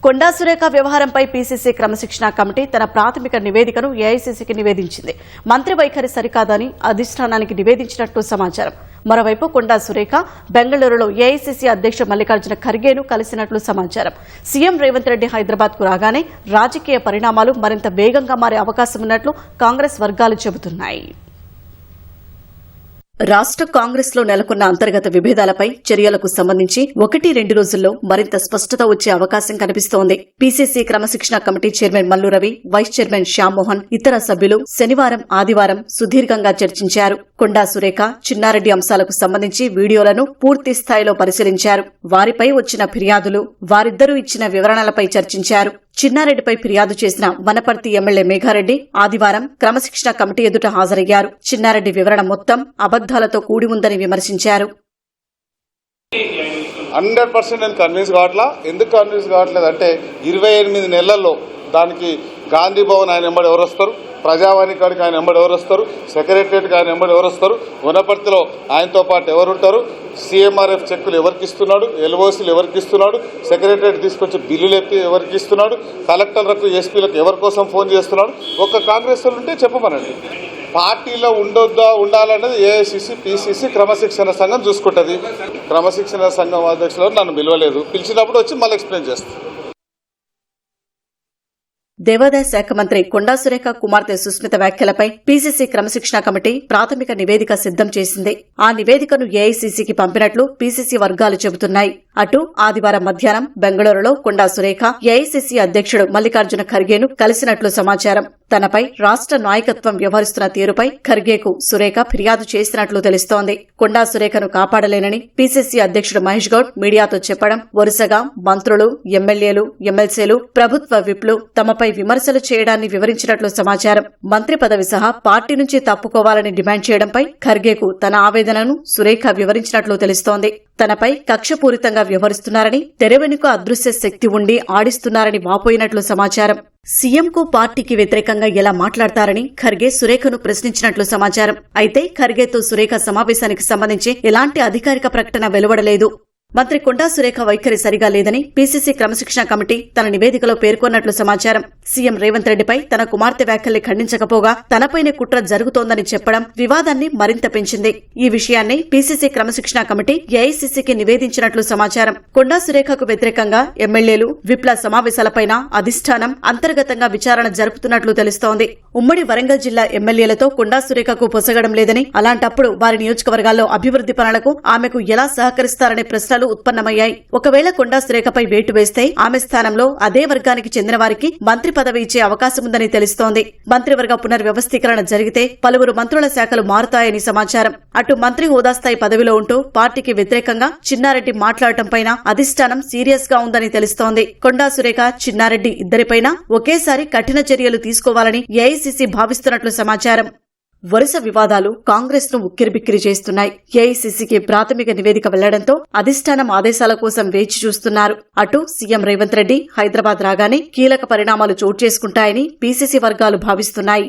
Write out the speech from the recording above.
కొండా సురేఖ వ్యవహారంపై పీసీసీ క్రమశిక్షణ కమిటీ తన ప్రాథమిక నివేదికను ఏఐసీసీకి నివేదించింది. మంత్రి వైఖరి సరికాదని అధిష్టానానికి నివేదించినట్టు సమాచారం. మరోవైపు కొండా సురేఖ బెంగళూరులో ఏఐసీసీ అధ్యక్షుడు మల్లికార్జున ఖర్గేను కలిసినట్లు సమాచారం. సీఎం రేవంత్ రెడ్డి హైదరాబాద్కు రాగానే రాజకీయ పరిణామాలు మరింత వేగంగా మారే అవకాశం ఉన్నట్లు కాంగ్రెస్ వర్గాలు చెబుతున్నాయి. రాష్ట్ర కాంగ్రెస్ లో నెలకొన్న అంతర్గత విభేదాలపై చర్యలకు సంబంధించి 1-2 రోజుల్లో మరింత స్పష్టత వచ్చే అవకాశం కనిపిస్తోంది. పీసీసీ క్రమశిక్షణ committee chairman Mallu Ravi, vice chairman Shyam Mohan, ఇతర సభ్యులు శనివారం, ఆదివారం సుదీర్ఘంగా చర్చించారు. కొండా సురేఖ, చిన్నారెడ్డి అంశాలకు సంబంధించి వీడియోలను పూర్తి స్థాయిలో పరిశీలించారు. వారిపై వచ్చిన ఫిర్యాదులు, వారిద్దరూ ఇచ్చిన వివరణలపై చర్చించారు. చిన్నారెడ్డిపై ఫిర్యాదు చేసిన వనపర్తి ఎమ్మెల్యే మేఘారెడ్డి ఆదివారం క్రమశిక్షణ కమిటీ ఎదుట హాజరయ్యారు. చిన్నారెడ్డి వివరణ మొత్తం అబద్దాలతో కూడి ఉందని విమర్శించారు. 100% నేను కన్విన్స్ కావట్లా. ఎందుకు కన్విన్స్ కావట్లేదంటే 28 నెలల్లో దానికి గాంధీ భవన్ ఆయన ఎంబడి ఎవరు వస్తారు, ప్రజావాణి కాడికి ఆయన ఎంబడి ఎవరు వస్తారు, సెక్రటరియట్కి ఆయన ఎంబడి ఎవరు వస్తారు, వనపర్తిలో ఆయనతో పాటు ఎవరుంటారు, సీఎంఆర్ఎఫ్ చెక్కులు ఎవరికి ఇస్తున్నాడు, ఎల్ఓసీలు ఎవరికి ఇస్తున్నాడు, సెక్రటరియట్ తీసుకొచ్చి బిల్లులు ఎత్తి ఎవరికి ఇస్తున్నాడు, కలెక్టర్లకు ఎస్పీలకు ఎవరి కోసం ఫోన్ చేస్తున్నాడు. ఒక్క కాంగ్రెస్ ఉంటే చెప్పమనండి. పార్టీలో ఉండొద్దా ఉండాలన్నది ఏఐసీసీ, పీసీసీ క్రమశిక్షణ సంఘం చూసుకుంటుంది. క్రమశిక్షణ సంఘం అధ్యక్షులు నన్ను పిలవలేదు, పిలిచినప్పుడు వచ్చి మళ్ళీ ఎక్స్ప్లెయిన్ చేస్తాను. దేవాదాయ శాఖ మంత్రి కొండా సురేఖ కుమార్తె సుస్మిత వ్యాఖ్యలపై పీసీసీ క్రమశిక్షణ కమిటీ ప్రాథమిక నివేదిక సిద్దం చేసింది. ఆ నివేదికను ఏఐసీసీకి పంపినట్లు పీసీసీ వర్గాలు చెబుతున్నాయి. అటు ఆదివారం మధ్యాహ్నం బెంగళూరులో కొండా సురేఖ ఏఐసీసీ అధ్యక్షుడు మల్లికార్జున ఖర్గేను కలిసినట్లు సమాచారం. తనపై రాష్ట్ర నాయకత్వం వ్యవహరిస్తున్న తీరుపై ఖర్గేకు సురేఖ ఫిర్యాదు చేసినట్లు తెలుస్తోంది. కొండా సురేఖను కాపాడలేనని పీసీసీ అధ్యక్షుడు మహేష్ గౌడ్ మీడియాతో చెప్పడం, వరుసగా మంత్రులు, ఎమ్మెల్యేలు, ఎమ్మెల్సీలు, ప్రభుత్వ విప్లు తమపై విమర్శలు చేయడాన్ని వివరించినట్లు సమాచారం. మంత్రి పదవి సహా పార్టీ నుంచి తప్పుకోవాలని డిమాండ్ చేయడంపై ఖర్గేకు తన ఆవేదనను సురేఖ వివరించినట్లు తెలుస్తోంది. తనపై కక్షపూరితంగా వ్యవహరిస్తున్నారని, తెరవెనుక అదృశ్య శక్తి ఉండి ఆడిస్తున్నారని వాపోయినట్లు సమాచారం. సీఎంకు పార్టీకి వ్యతిరేకంగా ఎలా మాట్లాడతారని ఖర్గే సురేఖను ప్రశ్నించినట్లు సమాచారం. అయితే ఖర్గేతో సురేఖ సమావేశానికి సంబంధించి ఎలాంటి అధికారిక ప్రకటన వెలువడలేదు. మంత్రి కొండా సురేఖ వైఖరి సరిగా లేదని పీసీసీ క్రమశిక్షణ కమిటీ తన నివేదికలో పేర్కొన్నట్లు సమాచారం. సీఎం రేవంత్ రెడ్డిపై తన కుమార్తె వ్యాఖ్యల్ని ఖండించకపోగా తనపైనే కుట్ర జరుగుతోందని చెప్పడం వివాదాన్ని మరింత పెంచింది. ఈ విషయాన్ని పీసీసీ క్రమశిక్షణ కమిటీ ఏఐసీసీకి నివేదించినట్లు సమాచారం. కొండా సురేఖకు వ్యతిరేకంగా ఎమ్మెల్యేలు, విప్ల సమావేశాలపైన అధిష్టానం అంతర్గతంగా విచారణ జరుపుతున్నట్లు తెలుస్తోంది. ఉమ్మడి వరంగల్ జిల్లా ఎమ్మెల్యేలతో కొండా సురేఖకు పొసగడం లేదని, అలాంటప్పుడు వారి నియోజకవర్గాల్లో అభివృద్ది పనులకు ఆమెకు ఎలా సహకరిస్తారనే ప్రశ్నలు ఉత్పన్నమయ్యాయి. ఒకవేళ కొండా సురేఖపై వేటు వేస్తే ఆమె స్థానంలో అదే వర్గానికి చెందిన వారికి మంత్రి పదవి ఇచ్చే అవకాశముందని తెలుస్తోంది. మంత్రివర్గ పునర్వ్యవస్థీకరణ జరిగితే పలువురు మంత్రుల శాఖలు మారుతాయని సమాచారం. అటు మంత్రి హోదా స్థాయి పదవిలో ఉంటూ పార్టీకి వ్యతిరేకంగా చిన్నారెడ్డి మాట్లాడటంపైన అధిష్టానం సీరియస్ గా ఉందని తెలుస్తోంది. కొండా సురేఖ, చిన్నారెడ్డి ఇద్దరిపైన ఒకేసారి కఠిన చర్యలు తీసుకోవాలని ఏఐసీసీ భావిస్తున్నట్లు సమాచారం. వరుస వివాదాలు కాంగ్రెస్ ను ఉక్కిరిబిక్కిరి చేస్తున్నాయి. ఏఐసీసీకి ప్రాథమిక నివేదిక వెళ్లడంతో అధిష్టానం ఆదేశాల కోసం వేచి చూస్తున్నారు. అటు సీఎం రేవంత్ రెడ్డి హైదరాబాద్ రాగానే కీలక పరిణామాలు చోటు చేసుకుంటాయని పీసీసీ వర్గాలు భావిస్తున్నాయి.